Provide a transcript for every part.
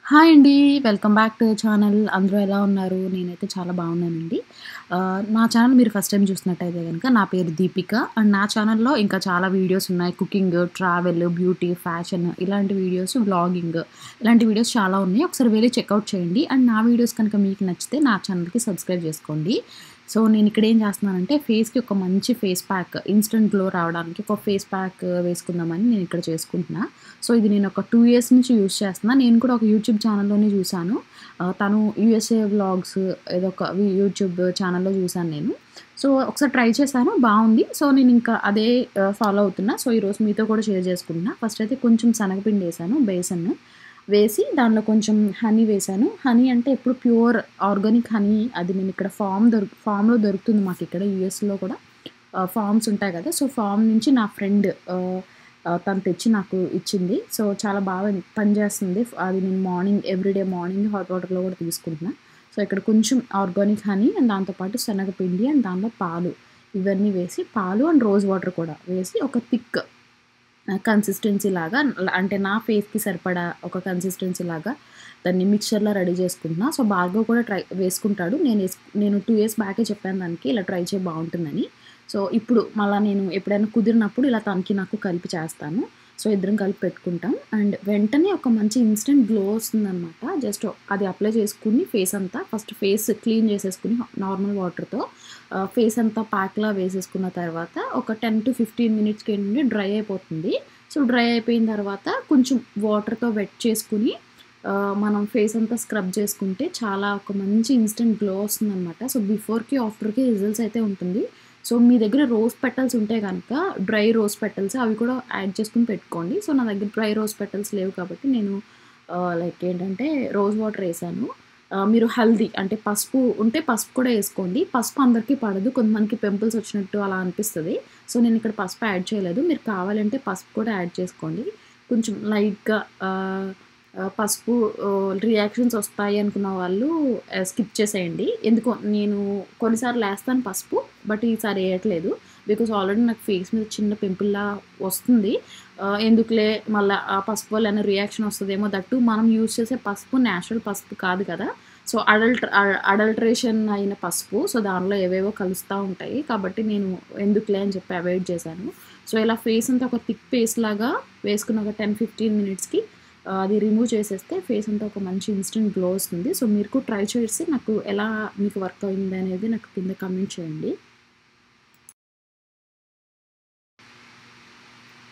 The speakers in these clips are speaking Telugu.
హాయ్ అండి. Welcome back to channel. అందరూ ఎలా ఉన్నారు? నేనైతే చాలా బాగున్నానండి. నా ఛానల్ మీరు ఫస్ట్ టైమ్ చూసినట్టయితే గనక నా పేరు దీపిక. అండ్ నా ఛానల్‌లో ఇంకా చాలా వీడియోస్ ఉన్నాయి. కుకింగ్, ట్రావెల్, బ్యూటీ, ఫ్యాషన్ ఇలాంటి వీడియోస్, వ్లాగింగ్ ఇలాంటి వీడియోస్ చాలా ఉన్నాయి. ఒకసారి వెళ్లి చెక్‌ఔట్ చేయండి. అండ్ నా వీడియోస్ కనుక మీకు నచ్చితే నా ఛానల్‌కి సబ్స్క్రైబ్ చేసుకోండి. సో, నేనిక్కడ ఏం చేస్తున్నానంటే ఫేస్‌కి ఒక మంచి ఫేస్ ప్యాక్ ఇన్‌స్టంట్ గ్లో రావడానికి ఒక ఫేస్ ప్యాక్ వేసుకుందామని నేనిక్కడ చేసుకుంటున్నా. సో, ఇది నేను ఒక 2 ఇయర్స్ నుంచి యూజ్ చేస్తున్నా. నేను కూడా ఒక యూట్యూబ్ ఛానల్‌లోనే చూసాను. తను యూఎస్ఏ వ్లాగ్స్ ఏదో ఒక యూట్యూబ్ ఛానల్‌లో చూసాను నేను. సో, ఒకసారి ట్రై చేశాను. బావుంది. సో, నేనింకా అదే ఫాలో అవుతున్నా. సో, ఈరోజు మీతో కూడా షేర్ చేసుకుంటున్నా. ఫస్ట్ అయితే కొంచెం శనగపిండేసాను బేసన్ వేసి దానిలో కొంచెం హనీ వేశాను. హనీ అంటే ఎప్పుడు ప్యూర్ ఆర్గానిక్ హనీ అది నేనిక్కడ ఫామ్‌లో దొరుకుతుంది మాకిక్కడ యూఎస్‌లో కూడా. ఫార్మ్స్ ఉంటాయి కదా! సో, ఫార్మ్ నుంచి నా ఫ్రెండ్ తను తెచ్చి నాకు ఇచ్చింది. సో, చాలా బాగా పనిచేస్తుంది. అది నేను ఎవ్రీడే మార్నింగ్ హాట్ వాటర్‌లో కూడా తీసుకుంటున్నా. సో, ఇక్కడ కొంచెం ఆర్గానిక్ హనీ అండ్ దాంతో పాటు శనగపిండి అండ్ దానిలో పాలు ఇవన్నీ వేసి పాలు అండ్ రోజ్ వాటర్ కూడా వేసి ఒక థిక్ కన్సిస్టెన్సీ లాగా అంటే నా ఫేస్‌కి సరిపడా ఒక కన్సిస్టెన్సీ లాగా దాన్ని మిక్స్చర్‌లా రెడీ చేసుకుంటున్నా. సో, భార్గవ్ కూడా వేసుకుంటాడు. నేను 2 ఇయర్స్ బ్యాకే చెప్పాను దానికి ఇలా ట్రై చేయి బావుంటుందని. సో, ఇప్పుడు మళ్ళా నేను ఎప్పుడైనా కుదిరినప్పుడు ఇలా నాకు కలిపి చేస్తాను. సో, ఇద్దరం కలిపి పెట్టుకుంటాం. అండ్ వెంటనే ఒక మంచి ఇన్‌స్టంట్ గ్లో వస్తుందనమాట. జస్ట్ అది అప్లై చేసుకొని ఫేస్ అంతా ఫస్ట్ ఫేస్ క్లీన్ చేసేసుకొని నార్మల్ వాటర్‌తో ఫేస్ అంతా ప్యాక్‌లా వేసేసుకున్న తర్వాత ఒక 10-15 మినిట్స్‌కి ఏంటంటే డ్రై అయిపోతుంది. సో, డ్రై అయిపోయిన తర్వాత కొంచెం వాటర్‌తో వెట్ చేసుకొని మనం ఫేస్ అంతా స్క్రబ్ చేసుకుంటే చాలా ఒక మంచి ఇన్‌స్టంట్ గ్లో వస్తుందనమాట. సో, బిఫోర్‌కి, ఆఫ్టర్‌కి రిజల్ట్స్ అయితే ఉంటుంది. సో, మీ దగ్గర రోజ్ పెటల్స్ ఉంటే గనక డ్రై రోజ్ పెటల్స్ అవి కూడా యాడ్ చేసుకొని పెట్టుకోండి. సో, నా దగ్గర డ్రై రోజ్ పెటల్స్ లేవు కాబట్టి నేను లైక్ ఏంటంటే రోజ్ వాటర్ ఏసాను. మీరు హల్దీ అంటే పసుపు ఉంటే పసుపు కూడా ఏసుకోండి. పసుపు అందరికీ పడదు. కొంతమందికి పింపుల్స్ వచ్చినట్టు అలా అనిపిస్తది. సో, నేనిక్కడ పసుపు యాడ్ చేయలేదు. మీరు కావాలంటే పసుపు కూడా యాడ్ చేసుకోండి. కొంచెం లైట్‌గా పసుపు రియాక్షన్స్ వస్తాయి అనుకున్న వాళ్ళు స్కిప్ చేసేయండి. ఎందుకో నేను కొన్నిసార్లు ఏస్తాను పసుపు. బట్ ఈసారి ఏయట్లేదు. బికాజ్ ఆల్రెడీ నాకు ఫేస్ మీద చిన్న పింపుల్‌లా వస్తుంది. ఎందుకులే మళ్ళా ఆ పసుపు వల్ల ఏమైనా రియాక్షన్ వస్తదేమో దట్టు మనం యూజ్ చేసే పసుపు నేచురల్ పసుపు కాదు కదా! సో, అడల్ట్రేషన్ అయిన పసుపు. సో, దానిలో ఏవేవో కలుస్తా ఉంటాయి. కాబట్టి నేను ఎందుకులే అని చెప్పి అవాయిడ్ చేశాను. సో, ఇలా ఫేస్ అంతా ఒక థిక్ పేస్ట్ లాగా వేసుకున్న ఒక 10-15 మినిట్స్‌కి అది రిమూవ్ చేసేస్తే ఫేస్ అంతా ఒక మంచి ఇన్‌స్టంట్ గ్లో వస్తుంది. సో, మీరు కూడా ట్రై చేసి నాకు ఎలా మీకు వర్క్ అయింది అనేది నాకు కింద కామెంట్ చేయండి.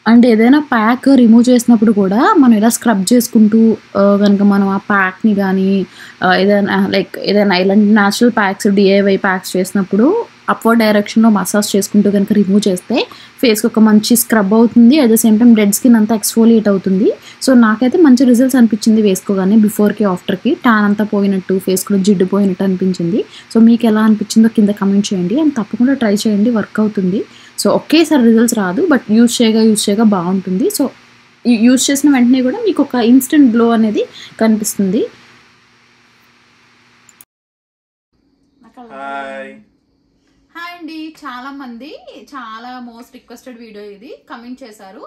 అండ్ ఏదైనా ప్యాక్ రిమూవ్ చేసినప్పుడు కూడా మనం ఇలా స్క్రబ్ చేసుకుంటూ గనుక మనం ఆ ప్యాక్‌ని గానీ ఏదైనా ఇలాంటి నేచురల్ ప్యాక్స్, డీఐవై ప్యాక్స్ చేసినప్పుడు అప్‌వర్డ్ డైరెక్షన్‌లో మసాజ్ చేసుకుంటూ గనుక రిమూవ్ చేస్తే ఫేస్‌కి ఒక మంచి స్క్రబ్ అవుతుంది. At the same time dead skin అంతా ఎక్స్‌ఫోలియేట్ అవుతుంది. సో, నాకైతే మంచి రిజల్ట్స్ అనిపించింది వేసుకోగానే బిఫోర్‌కి, ఆఫ్టర్‌కి ట్యాన్ అంతా పోయినట్టు, ఫేస్ కూడా జిడ్డు పోయినట్టు అనిపించింది. సో, మీకెలా అనిపించిందో కింద కామెంట్ చేయండి. అండ్ తప్పకుండా ట్రై చేయండి. వర్క్ అవుతుంది. సో, ఒకేసారి రిజల్ట్స్ రాదు. బట్ యూజ్ చేయగా బావుంటుంది. సో, యూజ్ చేసిన వెంటనే కూడా మీకొక ఇన్‌స్టంట్ గ్లో అనేది కనిపిస్తుంది. హాయ్ హాయ్ అండి. చాలా మోస్ట్ రిక్వెస్టెడ్ వీడియో ఇది కమెంట్ చేశారు.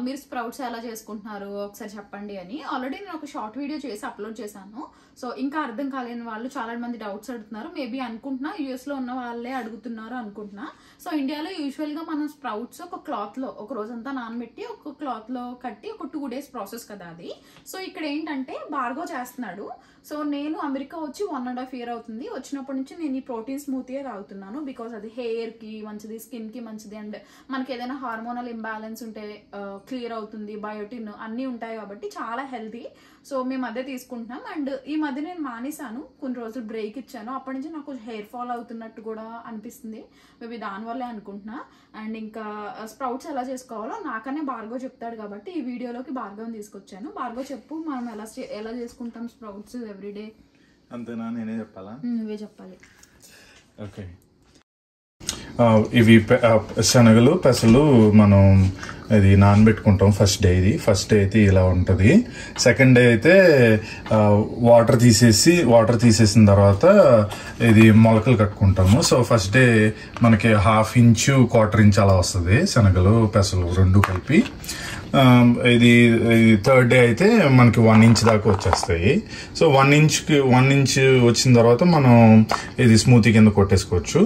మీరు స్ప్రౌట్స్ ఎలా చేసుకుంటున్నారు ఒకసారి చెప్పండి అని. ఆల్రెడీ నేను ఒక షార్ట్ వీడియో చేసి అప్లోడ్ చేశాను. సో, ఇంకా అర్థం కాలేని వాళ్ళు చాలా మంది డౌట్స్ అడుగుతున్నారు. మేబీ అనుకుంటున్నా యూఎస్‌లో ఉన్న వాళ్ళే అడుగుతున్నారు అనుకుంటున్నా. సో, ఇండియాలో యూజువల్‌గా మనం స్ప్రౌట్స్ ఒక క్లాత్‌లో ఒక రోజంతా నానబెట్టి ఒక క్లాత్‌లో కట్టి ఒక 2 డేస్ ప్రాసెస్ కదా అది. సో, ఇక్కడ ఏంటంటే భార్గవ్ చేస్తున్నాడు. సో, నేను అమెరికా వచ్చి 1.5 ఇయర్ అవుతుంది. వచ్చినప్పటి నుంచి నేను ఈ ప్రోటీన్ స్మూతీయే తాగుతున్నాను. బికాజ్ అది హెయిర్‌కి మంచిది, స్కిన్‌కి మంచిది అండ్ మనకి ఏదైనా హార్మోనల్ ఇంబ్యాలెన్స్ ఉంటే క్లియర్ అవుతుంది. బయోటిన్ అన్నీ ఉంటాయి కాబట్టి చాలా హెల్తీ. సో, మేము అదే తీసుకుంటున్నాం. అండ్ ఈ మధ్య నేను మానేశాను. కొన్ని రోజులు బ్రేక్ ఇచ్చాను. అప్పటి నుంచి నాకు హెయిర్ ఫాల్ అవుతున్నట్టు కూడా అనిపిస్తుంది. మేబీ దానివల్లే అనుకుంటున్నా. అండ్ ఇంకా స్ప్రౌట్స్ ఎలా చేసుకోవాలో నాకనే భార్గవ్ చెప్తాడు కాబట్టి ఈ వీడియోలోకి భార్గవ్ని తీసుకొచ్చాను. భార్గవ్ చెప్పు మనం ఎలా చేసుకుంటాం స్ప్రౌట్స్ ఎవ్రీడే. అంతేనా? నేనే చెప్పాలా? నువ్వే చెప్పాలి. ఓకే. ఇవి శనగలు, పెసలు మనం ఇది నానబెట్టుకుంటాం ఫస్ట్ డే అయితే ఇలా ఉంటుంది. సెకండ్ డే అయితే వాటర్ తీసేసిన తర్వాత ఇది మొలకలు కట్టుకుంటాము. సో, ఫస్ట్ డే మనకి 1/2 ఇంచు 1/4 ఇంచు అలా వస్తుంది శనగలు, పెసలు రెండు కలిపి. ఇది థర్డ్ డే అయితే మనకి 1 ఇంచ్ దాకా వచ్చేస్తాయి. సో 1 ఇంచ్ వచ్చిన తర్వాత మనం ఇది స్మూతీ కింద కొట్టేసుకోవచ్చు.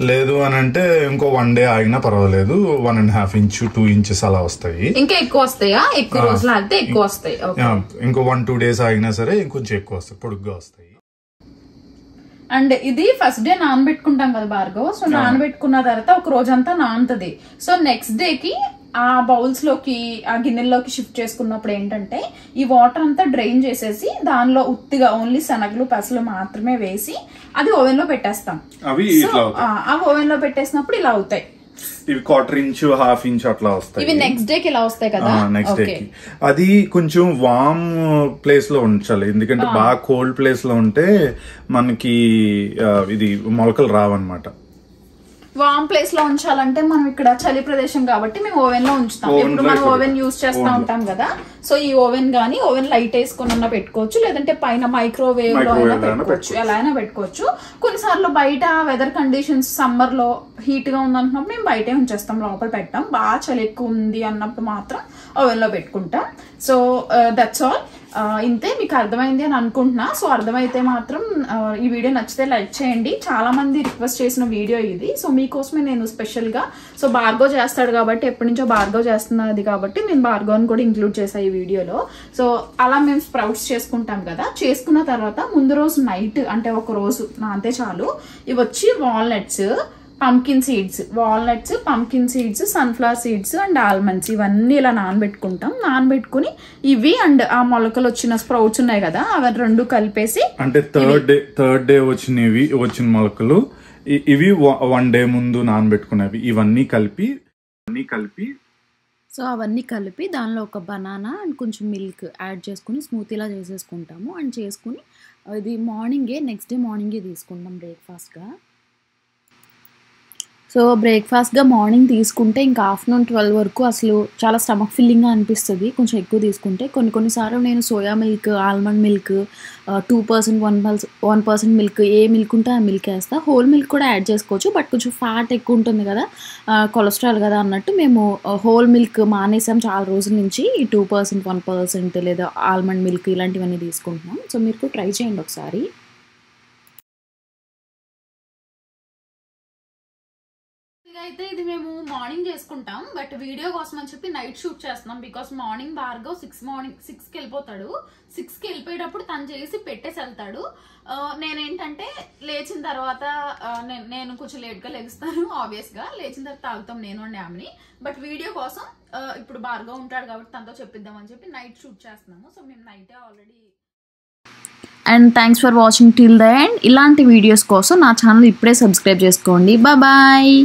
లేదు అని అంటే ఇంకో 1 డే ఆగినా పర్వాలేదు, 1.5 ఇంచ్ 2 ఇంచెస్ అలా వస్తాయి. ఇంకా ఎక్కువ వస్తాయా? ఎక్కువ రోజులు ఆగితే ఎక్కువ వస్తాయి. ఇంకో 1-2 డేస్ ఆగినా సరే ఇంకొంచెం ఎక్కువ వస్తాయి, పొడుగ్గా వస్తాయి. అండ్ ఇది ఫస్ట్ డే నానబెట్టుకుంటాం కదా భార్గవ్. సో నానబెట్టుకున్న తర్వాత ఒక రోజంతా నానుతుంది. సో నెక్స్ట్ డే కి ఆ బౌల్స్ లోకి ఆ గిన్నెల్లోకి షిఫ్ట్ చేసుకున్నప్పుడు ఏంటంటే ఈ వాటర్ అంతా డ్రైన్ చేసేసి దానిలో ఉత్తిగా ఓన్లీ శనగలు పెసలు మాత్రమే వేసి అది ఓవెన్ లో పెట్టేస్తాం. ఆ ఓవెన్ లో పెట్టేసినప్పుడు ఇలా అవుతాయి. ఇవి 1/4 ఇంచ్ 1/2 ఇంచ్ అట్లా వస్తాయి. ఇవి నెక్స్ట్ డే కి ఇలా వస్తాయి కదా. నెక్స్ట్ డే కి అది కొంచెం వార్మ్ ప్లేస్ లో ఉంచాలి, ఎందుకంటే బాగా కోల్డ్ ప్లేస్ లో ఉంటే మనకి ఇది మొలకలు రావన్నమాట. వామ్ ప్లేస్ లో ఉంచాలంటే మనం ఇక్కడ చలి ప్రదేశం కాబట్టి మేము ఓవెన్ లో ఉంచుతాం. ఇప్పుడు మనం ఓవెన్ యూజ్ చేస్తూ ఉంటాం కదా. సో ఈ ఓవెన్ గానీ ఓవెన్ లైట్ వేసుకున్నా పెట్టుకోవచ్చు, లేదంటే పైన మైక్రోవేవ్ లో అయినా పెట్టుకోవచ్చు, ఎలా అయినా పెట్టుకోవచ్చు. కొన్నిసార్లు బయట వెదర్ కండిషన్స్ సమ్మర్ లో హీట్ గా ఉందన్నప్పుడు మేము బయటే ఉంచేస్తాం, లోపల పెట్టాం. బాగా చలి ఎక్కువ ఉంది అన్నప్పుడు మాత్రం ఓవెన్ లో పెట్టుకుంటాం. So that's all. ఇంతే, మీకు అర్థమైంది అని అనుకుంటున్నా. సో అర్థమైతే మాత్రం ఈ వీడియో నచ్చితే లైక్ చేయండి. చాలా మంది రిక్వెస్ట్ చేసిన వీడియో ఇది. సో మీకోసమే నేను స్పెషల్ గా, సో భార్గవ్ చేస్తాడు కాబట్టి, ఎప్పటి నుంచో భార్గవ్ చేస్తున్నది కాబట్టి నేను భార్గవ్ని కూడా ఇంక్లూడ్ చేసా ఈ వీడియోలో. సో అలా మేము స్ప్రౌట్స్ చేసుకుంటాం కదా. చేసుకున్న తర్వాత ముందు రోజు నైట్ అంటే ఒక రోజు నాంతే చాలు. ఇవి వచ్చి walnuts, pumpkin seeds, walnuts, pumpkin seeds, sunflower seeds and almonds ఇవన్నీ ఇలా నానబెట్టుకుంటాం. నానబెట్టుకుని ఇవి అండ్ ఆ మొలకలు వచ్చిన స్ప్రౌట్స్ ఉన్నాయి కదా అవి రెండు కలిపేసి, అంటే థర్డ్ డే వచ్చిన మొలకలు ఇవి 1 డే ముందు నానబెట్టుకునేవి ఇవన్నీ కలిపి సో అవన్నీ కలిపి దానిలో ఒక బనానా అండ్ కొంచెం మిల్క్ యాడ్ చేసుకుని స్మూతీలా చేసేసుకుంటాము. అండ్ చేసుకుని ఇది నెక్స్ట్ డే మార్నింగే తీసుకుంటాం బ్రేక్ఫాస్ట్గా. సో బ్రేక్ఫాస్ట్గా మార్నింగ్ తీసుకుంటే ఇంకా ఆఫ్టర్నూన్ 12 వరకు అసలు చాలా స్టమక్ ఫిల్లింగ్గా అనిపిస్తుంది కొంచెం ఎక్కువ తీసుకుంటే. కొన్నిసార్లు నేను soya milk, almond milk, 2%, 1% milk, ఏ మిల్క్ ఉంటే ఆ మిల్క్ వేస్తా. హోల్ మిల్క్ కూడా యాడ్ చేసుకోవచ్చు, బట్ కొంచెం ఫ్యాట్ ఎక్కువ ఉంటుంది కదా, కొలెస్ట్రాల్ కదా అన్నట్టు మేము హోల్ మిల్క్ మానేసాం చాలా రోజుల నుంచి. ఈ 2%, 1% లేదా ఆల్మండ్ మిల్క్ ఇలాంటివన్నీ తీసుకుంటున్నాం. సో మీరు కూడా ట్రై చేయండి ఒకసారి. అయితే ఇది మేము మార్నింగ్ చేసుకుంటాం, బట్ వీడియో కోసం అని చెప్పి నైట్ షూట్ చేస్తున్నాం. బికాస్ మార్నింగ్ భార్గవ్ 6కి వెళ్ళిపోతాడు. 6కి వెళ్ళిపోయేటప్పుడు తను చేసి పెట్టేసి వెళ్తాడు. నేనేంటంటే లేచిన తర్వాత నేను కొంచెం లేట్గా లెగుస్తాను. ఆబ్వియస్ గా లేచిన తర్వాత తాగుతాం నేను అండ్ ఆమెని. బట్ వీడియో కోసం ఇప్పుడు భార్గవ్ ఉంటాడు కాబట్టి తనతో చెప్పిద్దామని చెప్పి నైట్ షూట్ చేస్తున్నాము. సో మేము నైటే already. And thanks for watching till the end. ఇలాంటి వీడియోస్ కోసం నా ఛానల్ ఇప్పుడే సబ్స్క్రైబ్ చేసుకోండి. బాయ్.